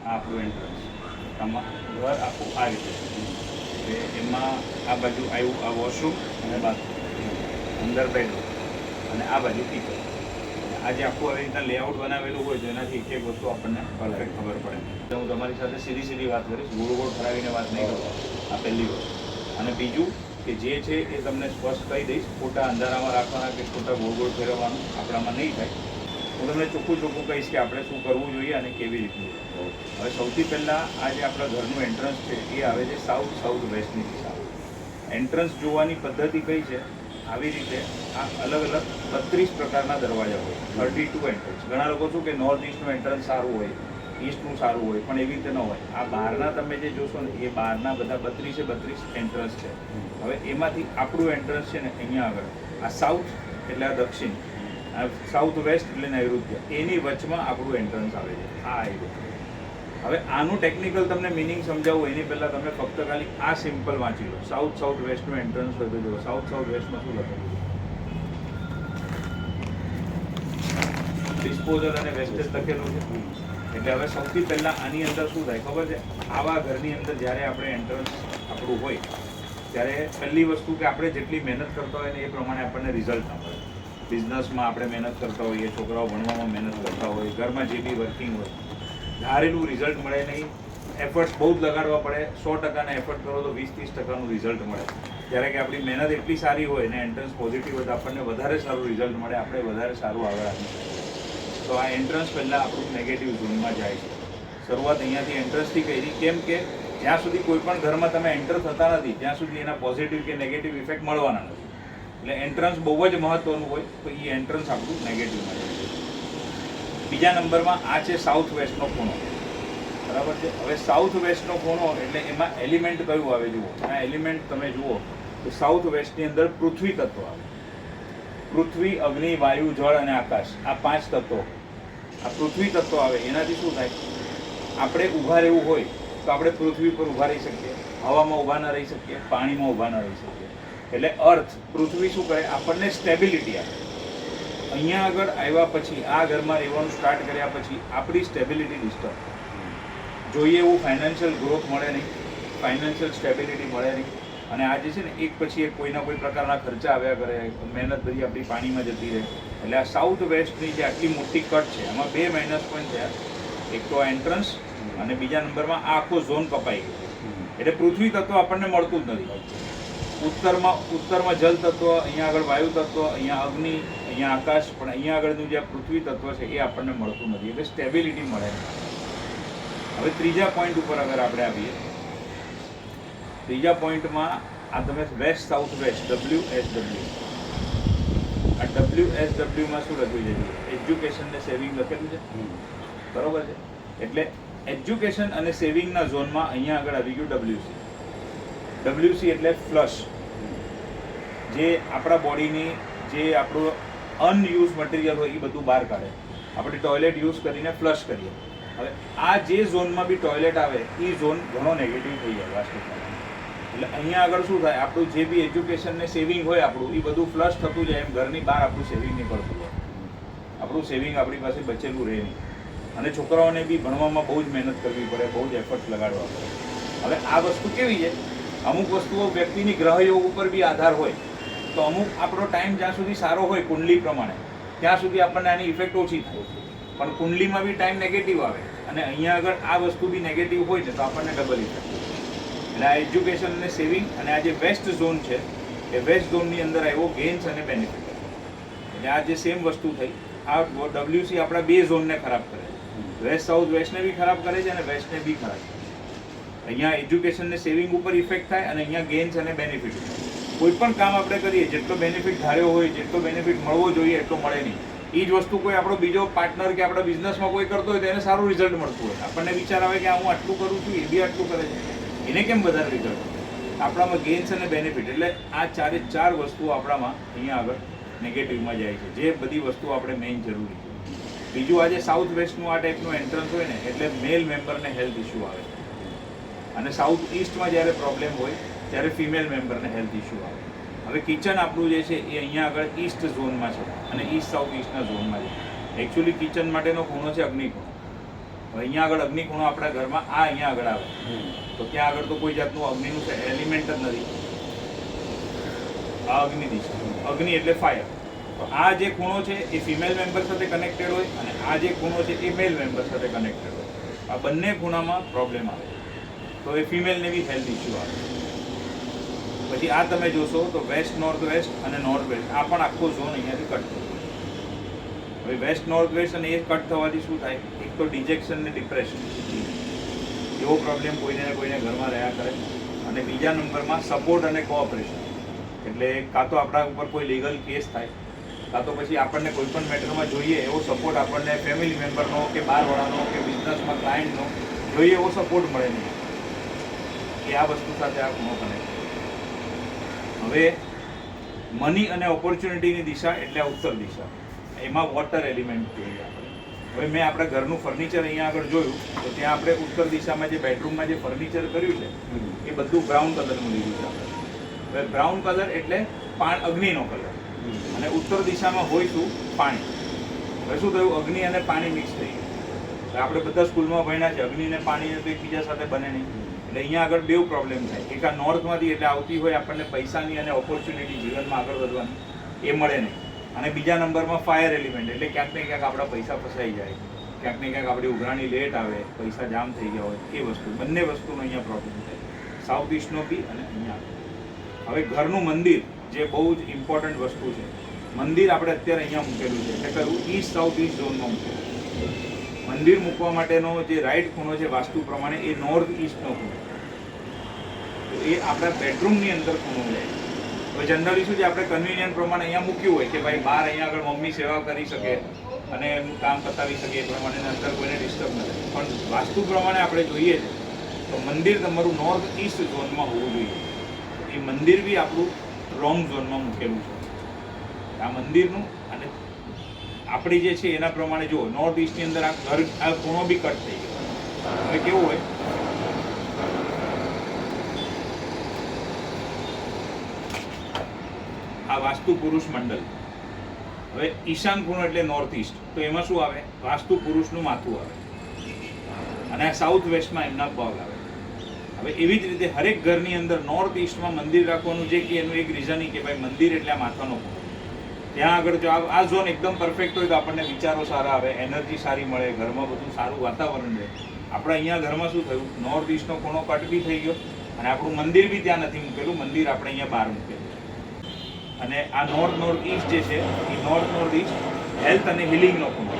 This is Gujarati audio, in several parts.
આ આપણું એન્ટ્રન્સ. આમાં ઘર આખું આ રીતે છે. એમાં આ બાજુ આવ્યું આ વોશરૂમ અને બાથરૂમ, અંદર બેડરૂમ અને આ બાજુ કિચન. આજે આખું આવી રીતના લેઆઉટ બનાવેલું હોય તો એનાથી એક એક વસ્તુ આપણને પરફેક્ટ ખબર પડે. હું તમારી સાથે સીધી સીધી વાત કરીશ, ગોળ ગોળ ફરાવીને વાત નહીં કરું. આ પહેલી વસ્તુ. અને બીજું કે જે છે એ તમને સ્પષ્ટ કહી દઈશ, ખોટા અંધારામાં રાખવાના કે ખોટા ગોળ ગોળ ફેરવવાનું આપણામાં નહીં થાય. હું તમને ચોખ્ખું કહીશ કે આપણે શું કરવું જોઈએ અને કેવી રીતનું. હવે સૌથી પહેલાં આ જે આપણા ઘરનું એન્ટ્રન્સ છે એ આવે છે સાઉથ વેસ્ટની દિશા. એન્ટ્રન્સ જોવાની પદ્ધતિ કઈ છે? આવી રીતે આ અલગ અલગ 32 પ્રકારના દરવાજા હોય, 32 એન્ટ્રન્સ. ઘણા લોકો શું કે નોર્થ ઇસ્ટનું એન્ટ્રન્સ સારું હોય, ઈસ્ટનું સારું હોય, પણ એવી રીતે ન હોય. આ બહારના તમે જે જોશો ને એ બહારના બધા 32 એન્ટ્રન્સ છે. હવે એમાંથી આપણું એન્ટ્રન્સ છે ને અહીંયા આગળ આ સાઉથ એટલે આ દક્ષિણ, આ સાઉથ વેસ્ટ એટલે નૈઋત્ય, એની વચમાં આપણું એન્ટ્રન્સ આવે છે. આ આવ્યું. હવે આનું ટેકનિકલ તમને મિનિંગ સમજાવું એની પહેલાં તમે ફક્ત ખાલી આ સિમ્પલ વાંચી લો. સાઉથ વેસ્ટનું એન્ટ્રન્સ હોય તો જુઓ સાઉથ વેસ્ટમાં શું લખેલું છે. ડિસ્પોઝલ અને વેસ્ટેજ લખેલું છે. એટલે હવે સૌથી પહેલાં આની અંદર શું થાય ખબર છે? આવા ઘરની અંદર જ્યારે આપણે એન્ટ્રન્સ આપણું હોય ત્યારે પહેલી વસ્તુ કે આપણે જેટલી મહેનત કરતા હોય ને એ પ્રમાણે આપણને રિઝલ્ટ ના મળે. બિઝનેસમાં આપણે મહેનત કરતા હોઈએ, છોકરાઓ ભણવામાં મહેનત કરતા હોય, ઘરમાં જે બી વર્કિંગ હોય, ધારેલું રિઝલ્ટ મળે નહીં. એફર્ટ્સ બહુ જ લગાડવા પડે. 100%ના એફર્ટ કરો તો 20-30%નું રિઝલ્ટ મળે. જ્યારે કે આપણી મહેનત એટલી સારી હોય ને એન્ટ્રન્સ પોઝિટિવ હોય તો આપણને વધારે સારું રિઝલ્ટ મળે, આપણે વધારે સારું આગળ આવી શકીએ. તો આ એન્ટ્રન્સ પહેલાં આપણું નેગેટિવ ઝોનમાં જાય છે. શરૂઆત અહીંયાથી એન્ટ્રન્સથી કરી, કેમ કે જ્યાં સુધી કોઈ પણ ઘરમાં તમે એન્ટર થતા નથી ત્યાં સુધી એના પોઝિટિવ કે નેગેટિવ ઇફેક્ટ મળવાના નથી. એટલે એન્ટ્રન્સ બહુ જ મહત્ત્વનું હોય. તો એ એન્ટ્રન્સ આપણું નેગેટિવમાં જાય છે. બીજા નંબરમાં આ છે સાઉથ વેસ્ટનો ખૂણો, બરાબર છે. હવે સાઉથ વેસ્ટનો ખૂણો એટલે એમાં એલિમેન્ટ કયું આવે જુઓ. આ એલિમેન્ટ તમે જુઓ તો સાઉથ વેસ્ટની અંદર પૃથ્વી તત્વ આવે. પૃથ્વી, અગ્નિ, વાયુ, જળ અને આકાશ, આ 5 તત્વો. આ પૃથ્વી તત્વ આવે એનાથી શું થાય? આપણે ઊભા રહેવું હોય તો આપણે પૃથ્વી પર ઊભા રહી શકીએ, હવામાં ઊભા ન રહી શકીએ, પાણીમાં ઊભા ન રહી શકીએ. એટલે અર્થ, પૃથ્વી શું કરે? આપણને સ્ટેબિલિટી આપે. અહીંયા આગળ આવ્યા પછી આ ઘરમાં રહેવાનું સ્ટાર્ટ કર્યા પછી આપણી સ્ટેબિલિટી ડિસ્ટર્બ. જોઈએ એવું ફાઇનાન્શિયલ ગ્રોથ મળે નહીં, ફાઇનાન્શિયલ સ્ટેબિલિટી મળે નહીં. અને આ જે છે ને એક પછી એક કોઈના કોઈ પ્રકારના ખર્ચા આવ્યા કરે, મહેનત બધી આપણી પાણીમાં જતી રહે. એટલે આ સાઉથ વેસ્ટની જે આટલી મોટી કટ છે એમાં 2 માઇનસ પોઈન્ટ થયા. એક તો એન્ટ્રન્સ અને બીજા નંબરમાં આ આખો ઝોન કપાઈ ગયો. એટલે પૃથ્વી તત્વ આપણને મળતું જ નથી. ઉત્તરમાં જલ તત્વ, અહીંયા આગળ વાયુ તત્વ, અહીંયા અગ્નિ, અહીંયા આકાશ, પણ અહીંયા આગળનું જે પૃથ્વી તત્વ છે એ આપણને મળતું નથી. એટલે સ્ટેબિલિટી મળે. હવે ત્રીજા પોઈન્ટ ઉપર અગર આપણે આવીએ, ત્રીજા પોઈન્ટમાં આ તમે વેસ્ટ સાઉથ વેસ્ટ WSW, આ WSW-માં શું લખ્યું છે? એજ્યુકેશન ને સેવિંગ લખેલું છે, બરોબર છે. એટલે એજ્યુકેશન અને સેવિંગના ઝોનમાં અહીંયા આગળ આવી ગયું WC એટલે ફ્લશ. જે આપણા બોડીની જે આપણું અનયુઝ મટીરિયલ હોય એ બધું બહાર કાઢે. આપણે ટોયલેટ યુઝ કરીને ફ્લશ કરીએ. હવે આ જે ઝોનમાં બી ટોયલેટ આવે એ ઝોન ઘણો નેગેટિવ થઈ જાય વાસ્તવમાં. એટલે અહીંયા આગળ શું થાય? આપણું જે બી એજ્યુકેશન ને સેવિંગ હોય આપણું એ બધું ફ્લશ થતું જાય. એમ ઘરની બહાર આપણું સેવિંગ નીકળતું હોય. આપણું સેવિંગ આપણી પાસે બચેલું રહે નહીં. અને છોકરાઓને બી ભણવામાં બહુ જ મહેનત કરવી પડે, બહુ જ એફર્ટ લગાડવા પડે. હવે આ વસ્તુ કેવી છે? અમુક વસ્તુઓ વ્યક્તિની ગ્રહયોગ ઉપર બી આધાર હોય. તો અમુક આપણો ટાઈમ જ્યાં સુધી સારો હોય કુંડલી પ્રમાણે ત્યાં સુધી આપણને આની ઇફેક્ટ ઓછી થાય. પણ કુંડલીમાં બી ટાઈમ નેગેટિવ આવે અને અહીંયા આગળ આ વસ્તુ બી નેગેટિવ હોય છે તો આપણને ડબલ ઇફેક્ટ. એટલે આ એજ્યુકેશન અને સેવિંગ અને આ જે વેસ્ટ ઝોન છે એ વેસ્ટ ઝોનની અંદર આવ્યો ગેઇન્સ અને બેનિફિટ. એટલે આ જે સેમ વસ્તુ થઈ. આ WC આપણા 2 ઝોનને ખરાબ કરે છે. વેસ્ટ સાઉથ વેસ્ટને બી ખરાબ કરે છે અને વેસ્ટને બી ખરાબ કરે છે. અહીંયા એજ્યુકેશન ને સેવિંગ ઉપર ઇફેક્ટ થાય અને અહીંયા ગેઇન્સ અને બેનિફિટ. કોઈ પણ કામ આપણે કરીએ જેટલો બેનિફિટ ધાર્યો હોય, જેટલો બેનિફિટ મળવો જોઈએ એટલો મળે નહીં. એ જ વસ્તુ કોઈ આપણો બીજો પાર્ટનર કે આપણા બિઝનેસમાં કોઈ કરતો હોય તો એને સારું રિઝલ્ટ મળતું હોય. આપણને વિચાર આવે કે હું આટલું કરું છું, એ બી આટલું કરે છે, એને કેમ વધારે રિઝલ્ટ? આપણામાં ગેઇન્સ અને બેનિફિટ. એટલે આ 4 વસ્તુઓ આપણામાં અહીંયા આગળ નેગેટિવમાં જાય છે. જે બધી વસ્તુઓ આપણે મેઇન જરૂરી છે. બીજું આજે સાઉથ વેસ્ટનું આ ટાઈપનું એન્ટ્રન્સ હોય ને એટલે મેલ મેમ્બરને હેલ્થ ઇસ્યુ આવે. અને સાઉથ ઇસ્ટમાં જ્યારે પ્રોબ્લેમ હોય ત્યારે ફિમેલ મેમ્બરને હેલ્થ ઇસ્યુ આવે. હવે કિચન આપણું જે છે એ અહીંયા આગળ ઈસ્ટ ઝોનમાં છે અને ઈસ્ટ સાઉથ ઈસ્ટના ઝોનમાં છે. એકચ્યુઅલી કિચન માટેનો ખૂણો છે અગ્નિ ખૂણો. હવે અહીંયા આગળ અગ્નિ ખૂણો આપણા ઘરમાં આ અહીંયા આગળ આવે તો ત્યાં આગળ તો કોઈ જાતનું અગ્નિનું એલિમેન્ટ જ નથી. આ અગ્નિ દિશા, અગ્નિ એટલે ફાયર. તો આ જે ખૂણો છે એ ફિમેલ મેમ્બર સાથે કનેક્ટેડ હોય અને આ જે ખૂણો છે એ મેલ મેમ્બર સાથે કનેક્ટેડ હોય. આ બંને ખૂણામાં પ્રોબ્લેમ આવે તો એ ફિમેલને બી હેલ્થ ઇસ્યુ આવે. પછી આ તમે જોશો તો વેસ્ટ નોર્થ વેસ્ટ અને નોર્થ વેસ્ટ આ પણ આખો ઝોન અહીંયાથી કટ થયો. હવે વેસ્ટ નોર્થ વેસ્ટ અને એ કટ થવાથી શું થાય, એક તો ડિજેક્શન ને ડિપ્રેશન એવો પ્રોબ્લેમ કોઈને ને કોઈને ઘરમાં રહ્યા કરે. અને બીજા નંબરમાં સપોર્ટ અને કોઓપરેશન, એટલે કાં તો આપણા ઉપર કોઈ લીગલ કેસ થાય, કાં તો પછી આપણને કોઈ પણ મેટરમાં જોઈએ એવો સપોર્ટ આપણને ફેમિલી મેમ્બરનો કે બહારવાળાનો કે બિઝનેસમાં ક્લાયન્ટનો જોઈએ એવો સપોર્ટ મળે નહીં. એ આ વસ્તુ સાથે આ ખૂણો કનેક્ટ. હવે મની અને ઓપોર્ચ્યુનિટીની દિશા એટલે ઉત્તર દિશા, એમાં વોટર એલિમેન્ટ જોઈએ આપણે. હવે મેં આપણા ઘરનું ફર્નિચર અહીંયા આગળ જોયું તો ત્યાં આપણે ઉત્તર દિશામાં જે બેડરૂમમાં જે ફર્નિચર કર્યું છે એ બધું બ્રાઉન કલરનું લીધું છે આપણે. હવે બ્રાઉન કલર એટલે અગ્નિનો કલર અને ઉત્તર દિશામાં હોય શું, પાણી. હવે શું થયું, અગ્નિ અને પાણી મિક્સ થઈ ગયું. આપણે બધા સ્કૂલમાં ભણ્યા છે અગ્નિ અને પાણી તો એકબીજા સાથે બને નહીં. એટલે અહીંયા આગળ બે પ્રોબ્લેમ થાય. એક આ નોર્થમાંથી એટલે આવતી હોય આપણને પૈસાની અને ઓપોર્ચ્યુનિટી જીવનમાં આગળ વધવાની એ મળે નહીં. અને બીજા નંબરમાં ફાયર એલિમેન્ટ એટલે ક્યાંક ને ક્યાંક આપણા પૈસા ફસાઈ જાય, ક્યાંક ને ક્યાંક આપણી ઉઘરાણી લેટ આવે, પૈસા જામ થઈ ગયા હોય, એ વસ્તુ બંને વસ્તુનો અહીંયા પ્રોબ્લેમ થાય, સાઉથ ઇસ્ટનો બી અને અહીંયા. હવે ઘરનું મંદિર જે બહુ જ ઇમ્પોર્ટન્ટ વસ્તુ છે, મંદિર આપણે અત્યારે અહીંયા મૂકેલું છે એટલે કયું ઈસ્ટ સાઉથ ઈસ્ટ ઝોનમાં મૂકેલું. મંદિર મૂકવા માટેનો જે રાઈટ ખૂણો છે વાસ્તુ પ્રમાણે એ નોર્થ ઈસ્ટનો ખૂણો, તો એ આપણા બેડરૂમની અંદર ખૂણો જાય. હવે જનરલી શું છે, આપણે કન્વિનિયન્ટ પ્રમાણે અહીંયા મૂક્યું હોય કે ભાઈ બહાર અહીંયા આગળ મમ્મી સેવા કરી શકે અને એમનું કામ પતાવી શકે એ પ્રમાણે અંદર કોઈને ડિસ્ટર્બ ન થાય. પણ વાસ્તુ પ્રમાણે આપણે જોઈએ છે તો મંદિર તમારું નોર્થ ઈસ્ટ ઝોનમાં હોવું જોઈએ. એ મંદિર બી આપણું રોંગ ઝોનમાં મૂકેલું છે. આ મંદિરનું અને આપણી જે છે એના પ્રમાણે જુઓ, નોર્થ ઈસ્ટની અંદર આ ઘર આ ખૂણો બી કટ થઈ ગયો. હવે કેવું હોય, આ વાસ્તુ પુરુષ મંડળ. હવે ઈશાન ખૂણો એટલે નોર્થ ઈસ્ટ, તો એમાં શું આવે, વાસ્તુ પુરુષનું માથું આવે અને આ સાઉથ વેસ્ટમાં એમના પગ આવે. હવે એવી જ રીતે હરેક ઘરની અંદર નોર્થ ઈસ્ટમાં મંદિર રાખવાનું જે કે એનું એક રીઝન કે ભાઈ મંદિર એટલે આ માથાનો ખૂણો. ત્યાં આગળ જો આ ઝોન એકદમ પરફેક્ટ હોય તો આપણને વિચારો સારા આવે, એનર્જી સારી મળે, ઘરમાં બધું સારું વાતાવરણ રહે. આપણે અહીંયા ઘરમાં શું થયું, નોર્થ ઈસ્ટનો ખૂણો કટ બી થઈ ગયો અને આપણું મંદિર બી ત્યાં નથી મૂકેલું, મંદિર આપણે અહીંયા બહાર મૂકેલું. અને આ નોર્થ ઈસ્ટ જે છે એ નોર્થ ઈસ્ટ હેલ્થ અને હિલિંગનો ખૂણો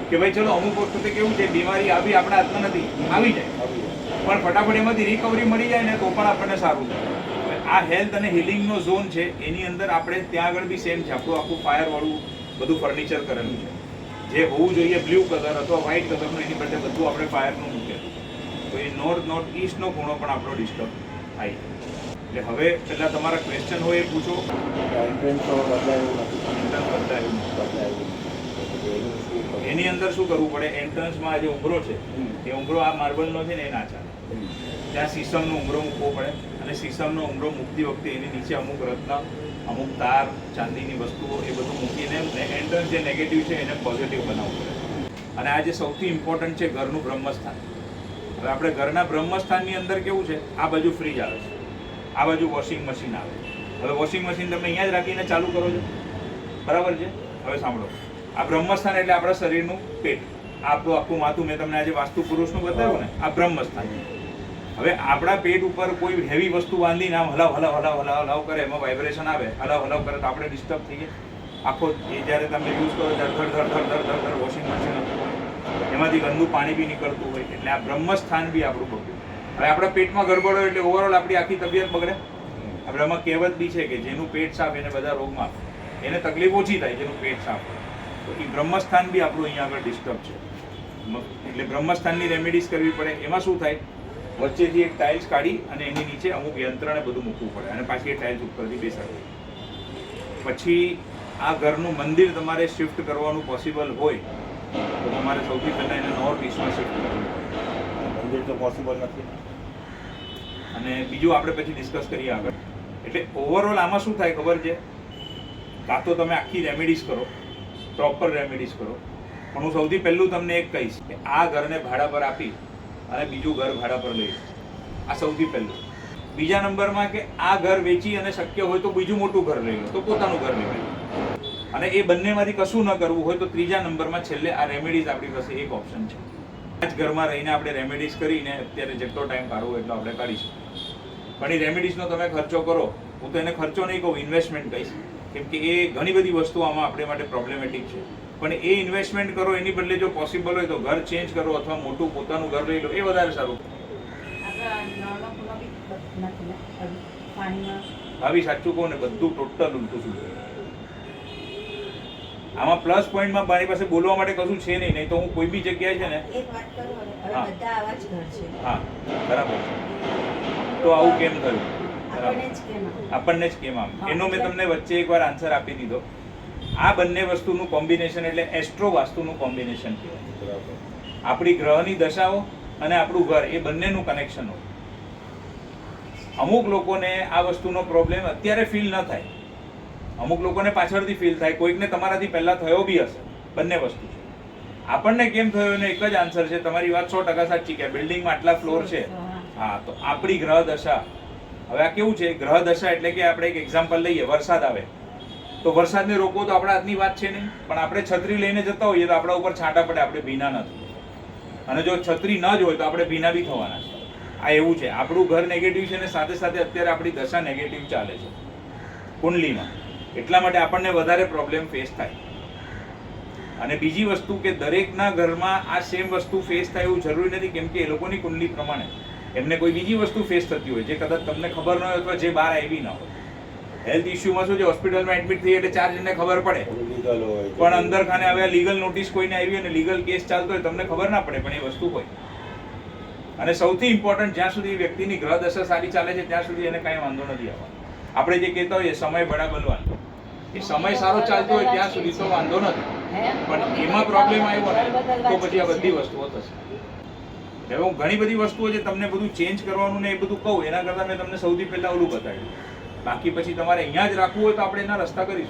કે ભાઈ ચલો અમુક વખતે કેવું છે, બીમારી આવી આપણા હાથમાં નથી, આવી જાય પણ ફટાફટ એમાંથી રિકવરી મળી જાય ને તો પણ આપણને સારું થાય. હવે આ હેલ્થ અને હિલિંગનો ઝોન છે એની અંદર આપણે ત્યાં આગળ બી સેમ છે, આપણું આખું ફાયરવાળું બધું ફર્નિચર કરેલું છે. જે હોવું જોઈએ બ્લુ કલર અથવા વ્હાઇટ કલરનું એની બદલે બધું આપણે ફાયરનું મૂકેલું. તો એ નોર્થ ઈસ્ટનો ખૂણો પણ આપણો ડિસ્ટર્બ થાય. એટલે હવે પહેલાં તમારા ક્વેશ્ચન હોય એ પૂછો. એની અંદર શું કરવું પડે, એન્ટ્રન્સમાં જે ઉંબરો છે એ ઉંબરો આ માર્બલનો છે ને એ ના ચાલે, ત્યાં સીસમનો ઉંબરો મૂકવો પડે અને સીસમનો ઉંબરો મૂકતી વખતે એની નીચે અમુક રત્ન, અમુક તાર, ચાંદીની વસ્તુઓ એ બધું મૂકીને એન્ટ્રન્સ જે નેગેટિવ છે એને પોઝિટિવ બનાવવું પડે. અને આ જે સૌથી ઇમ્પોર્ટન્ટ છે ઘરનું બ્રહ્મસ્થાન. હવે આપણે ઘરના બ્રહ્મસ્થાનની અંદર કેવું છે, આ બાજુ ફ્રીજ આવે છે, આ બાજુ વોશિંગ મશીન આવે. હવે વોશિંગ મશીન તમે અહીંયા જ રાખીને ચાલુ કરો છો, બરાબર છે. હવે સાંભળો, આ બ્રહ્મસ્થાન એટલે આપણા શરીરનું પેટ, આપણું આખું માથું મેં તમને આજે વાસ્તુ પુરુષનું બતાવ્યું ને, આ બ્રહ્મસ્થાન. હવે આપણા પેટ ઉપર કોઈ હેવી વસ્તુ બાંધીને આમ હલાવ હલાવ હલાવ હલાવ હલાવ કરે, એમાં વાઇબ્રેશન આવે, હલાવ હલાવ કરે તો આપણે ડિસ્ટર્બ થઈએ. આખો એ જ્યારે તમે યુઝ કરો ત્યારે ધડ ધડ ધડ ધડ ધડ ધડ વોશિંગ મશીન હતું હોય, એમાંથી ગંદુ પાણી બી નીકળતું હોય, એટલે આ બ્રહ્મસ્થાન બી આપણું બગડ્યું. હવે આપણા પેટમાં ગડબડ હોય એટલે ઓવરઓલ આપણી આખી તબિયત બગડે. આપણે આમાં કહેવત બી છે કે જેનું પેટ સાફ એને બધા રોગમાં એને તકલીફ ઓછી થાય, જેનું પેટ સાફ હોય. તો એ બ્રહ્મસ્થાન બી આપણું અહીંયા આગળ ડિસ્ટર્બ છે. એટલે બ્રહ્મસ્થાનની રેમેડીઝ કરવી પડે. એમાં શું થાય, વચ્ચેથી એક ટાઇલ્સ કાઢી અને એની નીચે અમુક યંત્રને બધું મૂકવું પડે અને પાછી એ ટાઇલ્સ ઉપરથી બેસાડવી. પછી આ ઘરનું મંદિર તમારે શિફ્ટ કરવાનું પોસિબલ હોય તો તમારે સૌથી પહેલાં એને નોર્થ ઈસ્ટમાં શિફ્ટ કરવું. મંદિર તો પોસિબલ નથી. અને બીજું આપણે પછી ડિસ્કસ કરીએ આગળ. એટલે ઓવરઓલ આમાં શું થાય ખબર છે, કાં તો તમે આખી રેમેડીઝ કરો, પ્રોપર રેમેડીઝ કરો, પણ હું સૌથી પહેલું તમને એક કહીશ કે આ ઘરને ભાડા પર આપી અને બીજું ઘર ભાડા પર લઈ આ સૌથી પહેલું. બીજા નંબરમાં કે આ ઘર વેચી અને શક્ય હોય તો બીજું મોટું ઘર લઈ લો, તો પોતાનું ઘર લેવાય. અને એ બંનેમાંથી કશું ન કરવું હોય તો ત્રીજા નંબરમાં છેલ્લે આ રેમેડીઝ આપણી પાસે એક ઓપ્શન છે. આ જ ઘરમાં રહીને આપણે રેમેડીઝ કરીને અત્યારે જેટલો ટાઈમ કાઢવો એટલો આપણે કાઢીશું. પણ એ રેમેડીઝનો તમે ખર્ચો કરો, હું તો એને ખર્ચો નહીં કહું, ઇન્વેસ્ટમેન્ટ કહીશ, કેમ કે એ ઘણી બધી વસ્તુઓ આમાં આપણે માટે પ્રોબ્લેમેટિક છે. પણ એ ઇન્વેસ્ટમેન્ટ કરો એની બદલે જો પોસિબલ હોય તો ઘર ચેન્જ કરો અથવા મોટું પોતાનું ઘર લઈ લો, એ વધારે સારું. ભાભી સાચું કહું ને, બધું ટોટલ ઉલટું છું. આમાં પ્લસ પોઈન્ટમાં મારી પાસે બોલવા માટે કશું છે નહીં, નહીં તો હું કોઈ બી જગ્યાએ છે ને હા બરાબર. તો આવું કેમ થયું? આપણને જ કેમ આમ? એનો મેં તમને વચ્ચે એકવાર આન્સર આપી દીધો. આ બંને વસ્તુનું કોમ્બિનેશન એટલે એસ્ટ્રો વાસ્તુનું કોમ્બિનેશન કહેવાય. આપણી ગ્રહની દશાઓ અને આપણું ઘર એ બંનેનું કનેક્શન હોય. અમુક લોકોને આ વસ્તુનો પ્રોબ્લેમ અત્યારે ફીલ ન થાય, અમુક લોકોને પાછળથી ફીલ થાય, કોઈકને તમારાથી પહેલા થયો બી હશે. બંને વસ્તુ છે. આપણને કેમ થયો એનો એક જ આન્સર છે. તમારી વાત 100% સાચી કે બિલ્ડિંગમાં આટલા ફ્લોર છે. હા, તો આપણી ગ્રહ દશા. હવે આ કેવું છે, ગ્રહ દશા એટલે કે આપણે એક એક્ઝામ્પલ લઈએ, વરસાદ આવે તો વરસાદને રોકવો તો આપણા હાથની વાત છે નહીં, પણ આપણે છત્રી લઈને જતા હોઈએ તો આપણા ઉપર છાંટા પડે, આપણે ભીના નથી. અને જો છત્રી ન જ હોય તો આપણે ભીના બી થવાના છે. આ એવું છે, આપણું ઘર નેગેટિવ છે ને સાથે સાથે અત્યારે આપણી દશા નેગેટિવ ચાલે છે કુંડલીમાં, એટલા માટે આપણને વધારે પ્રોબ્લેમ ફેસ થાય. અને બીજી વસ્તુ કે દરેકના ઘરમાં આ સેમ વસ્તુ ફેસ થાય એવું જરૂરી નથી, કેમ કે એ લોકોની કુંડલી પ્રમાણે એમને કોઈ બીજી વસ્તુ ફેસ થતી હોય જે કદાચ તમને ખબર ન હોય અથવા જે બહાર આવી ના હોય. હેલ્થ ઇસ્યુમાં શું છે, હોસ્પિટલમાં એડમિટ થઈ એટલે 4 જણને ખબર પડે, પણ અંદર ખાને હવે લીગલ નોટિસ કોઈને આવી અને લીગલ કેસ ચાલતો હોય તમને ખબર ના પડે, પણ એ વસ્તુ હોય. અને સૌથી ઇમ્પોર્ટન્ટ, જ્યાં સુધી વ્યક્તિની ગ્રહ દશા સારી ચાલે છે ત્યાં સુધી એને કાંઈ વાંધો નથી આવવાનો. આપણે જે કહેતા હોઈએ સમય બડા બલવાન, એ સમય સારો ચાલતો હોય ત્યાં સુધી તો વાંધો નથી, પણ એમાં પ્રોબ્લેમ આવ્યો ને તો પછી આ બધી વસ્તુઓ થશે. હવે હું ઘણી બધી વસ્તુઓ જે તમને બધું ચેન્જ કરવાનું ને એ બધું કહું, એના કરતાં મેં તમને સૌથી પહેલા ઓલું બતાવ્યું. બાકી પછી તમારે અહીંયા જ રાખવું હોય તો આપણે એના રસ્તા કરીશું.